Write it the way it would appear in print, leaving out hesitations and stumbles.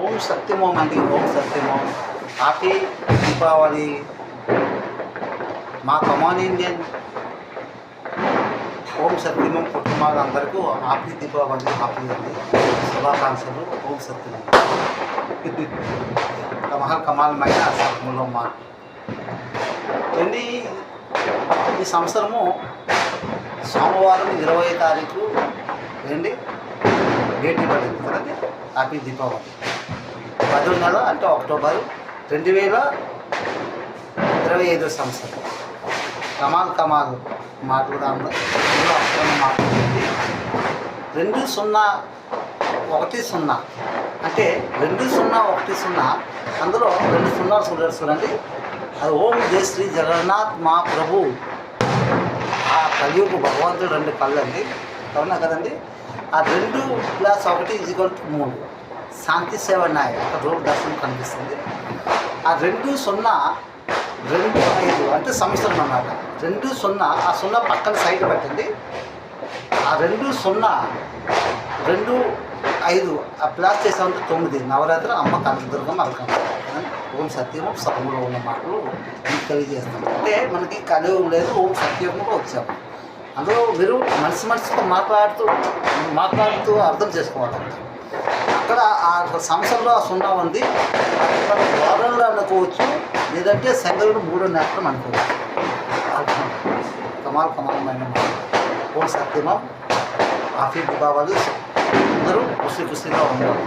ఓం సత్యమోం అండి. ఓం సత్యమోం. హ్యాపీ దీపావళి. మా కమాన్ ఇండియన్ ఓం సత్యమోం కుటుంబాలందరికీ happy Deepavali. Happy అండి. శుభాకాంక్షలు. ఓం సత్యమోం. కమాలమైన సత్యములో మాట అండి. ఈ సంవత్సరము సోమవారం 20వ తారీఖు ఏంటి డేట్ ఇవ్వలేదు కదండి. హ్యాపీ దీపావళి. 10వ నెల అంటే అక్టోబర్ 2025 సంవత్సరం. కమాల్ మాట్లాడదాంలో మాట్లాడింది 2010 అంటే 2010 అందులో 2 సున్నాలు చూడండి. అది ఓం జయ శ్రీ జగన్నాథ్ మా ప్రభు. ఆ కలియుగ భగవంతుడు 2 కళ్ళండి. అవునా కదండి. ఆ 2+1 = 3 శాంతి సేవ నాయ అక్కడ రోడ్ దర్శనం కనిపిస్తుంది. ఆ 2025 అంటే సంవత్సరం అన్నమాట. 20 ఆ 0 పక్కన సైడ్ పెట్టండి. ఆ 2025 ఆ ప్లాస్ చేసామంటే 9 నవరాత్రి అమ్మ కనకదుర్గమ్మ అలకమ్మ. ఓం సత్యము సభలో ఉన్న మాటలు మీకు తెలియజేస్తాం. అంటే మనకి కలియుగం లేదు, ఓం సత్యంలో వచ్చాము. అందులో మీరు మనసుతో మాట్లాడుతూ అర్థం చేసుకోవాలంట. అక్కడ ఆ సంవత్సరంలో ఆ 0 ఉంది. అక్కడ వారంలో అనుకోవచ్చు, లేదంటే చంద్రుడు 3 నెలలు అనుకోవచ్చు. కమాలమైన మాట. ఓం సత్యమం. హ్యాపీ దీపావళి. అందరూ ఖుషిగా ఉన్నారు.